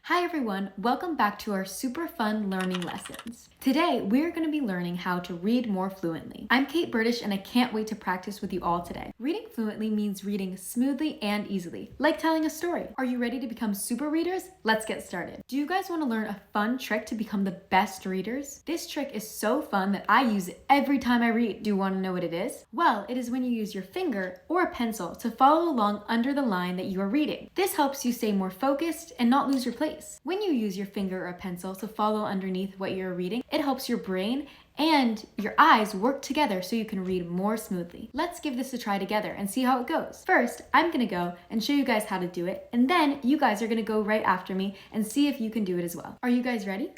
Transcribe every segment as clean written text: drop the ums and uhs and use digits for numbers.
Hi everyone, welcome back to our super fun learning lessons. Today, we're going to be learning how to read more fluently. I'm Kate Burdish and I can't wait to practice with you all today. Reading fluently means reading smoothly and easily, like telling a story. Are you ready to become super readers? Let's get started. Do you guys want to learn a fun trick to become the best readers? This trick is so fun that I use it every time I read. Do you want to know what it is? Well, it is when you use your finger or a pencil to follow along under the line that you are reading. This helps you stay more focused and not lose your place. When you use your finger or a pencil to follow underneath what you're reading, it helps your brain and your eyes work together so you can read more smoothly. Let's give this a try together and see how it goes. First, I'm gonna go and show you guys how to do it, and then you guys are gonna go right after me and see if you can do it as well. Are you guys ready?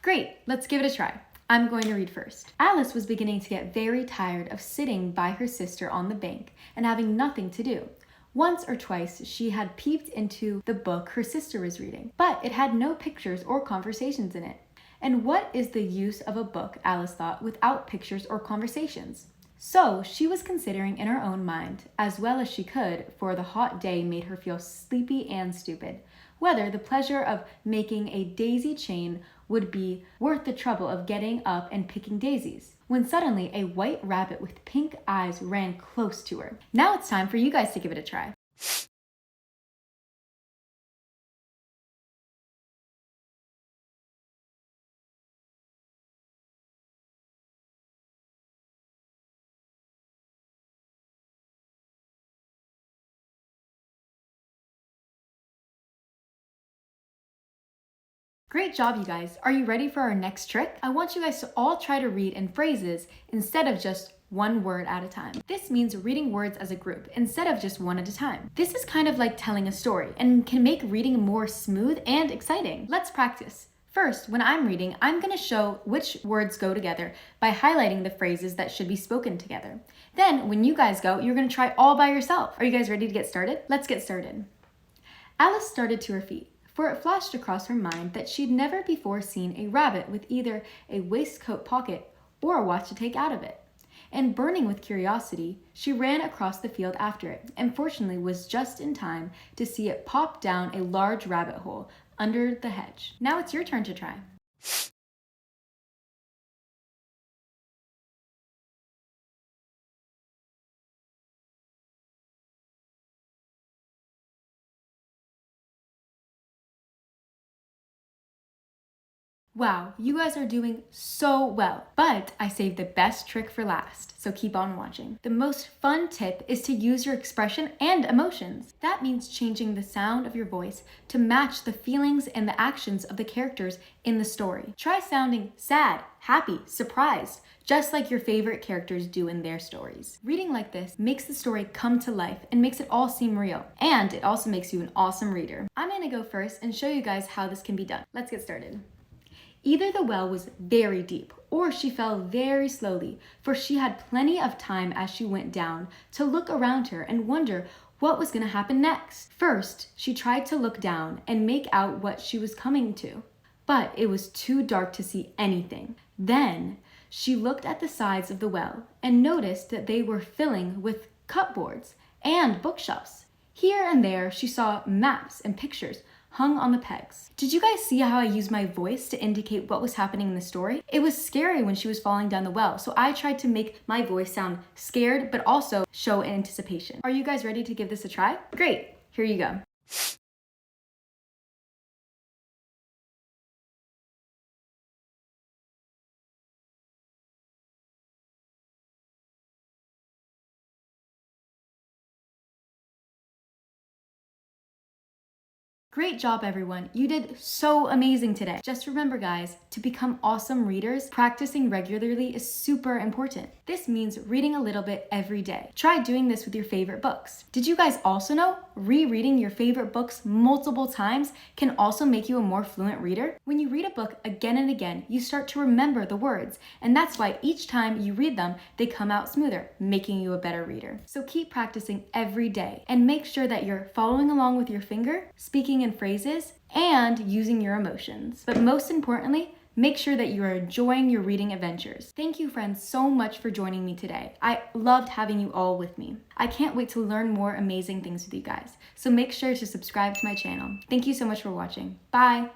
Great, let's give it a try. I'm going to read first. Alice was beginning to get very tired of sitting by her sister on the bank and having nothing to do. Once or twice, she had peeped into the book her sister was reading, but it had no pictures or conversations in it. And what is the use of a book, Alice thought, without pictures or conversations? So she was considering in her own mind, as well as she could, for the hot day made her feel sleepy and stupid, whether the pleasure of making a daisy chain would be worth the trouble of getting up and picking daisies, when suddenly a white rabbit with pink eyes ran close to her. Now it's time for you guys to give it a try. Great job, you guys. Are you ready for our next trick? I want you guys to all try to read in phrases instead of just one word at a time. This means reading words as a group instead of just one at a time. This is kind of like telling a story and can make reading more smooth and exciting. Let's practice. First, when I'm reading, I'm going to show which words go together by highlighting the phrases that should be spoken together. Then, when you guys go, you're going to try all by yourself. Are you guys ready to get started? Let's get started. Alice started to her feet, for it flashed across her mind that she'd never before seen a rabbit with either a waistcoat pocket or a watch to take out of it. And burning with curiosity, she ran across the field after it, and fortunately was just in time to see it pop down a large rabbit hole under the hedge. Now it's your turn to try. Wow, you guys are doing so well, but I saved the best trick for last, so keep on watching. The most fun tip is to use your expression and emotions. That means changing the sound of your voice to match the feelings and the actions of the characters in the story. Try sounding sad, happy, surprised, just like your favorite characters do in their stories. Reading like this makes the story come to life and makes it all seem real, and it also makes you an awesome reader. I'm gonna go first and show you guys how this can be done. Let's get started. Either the well was very deep, or she fell very slowly, for she had plenty of time as she went down to look around her and wonder what was going to happen next. First, she tried to look down and make out what she was coming to, but it was too dark to see anything. Then, she looked at the sides of the well and noticed that they were filling with cupboards and bookshelves. Here and there, she saw maps and pictures hung on the pegs. Did you guys see how I used my voice to indicate what was happening in the story? It was scary when she was falling down the well, so I tried to make my voice sound scared, but also show anticipation. Are you guys ready to give this a try? Great, here you go. Great job, everyone. You did so amazing today. Just remember, guys, to become awesome readers, practicing regularly is super important. This means reading a little bit every day. Try doing this with your favorite books. Did you guys also know rereading your favorite books multiple times can also make you a more fluent reader? When you read a book again and again, you start to remember the words, and that's why each time you read them, they come out smoother, making you a better reader. So keep practicing every day and make sure that you're following along with your finger, speaking in phrases, and using your emotions. But most importantly, Make sure that you are enjoying your reading adventures. Thank you, friends, so much for joining me today. I loved having you all with me. I can't wait to learn more amazing things with you guys. So make sure to subscribe to my channel. Thank you so much for watching. Bye!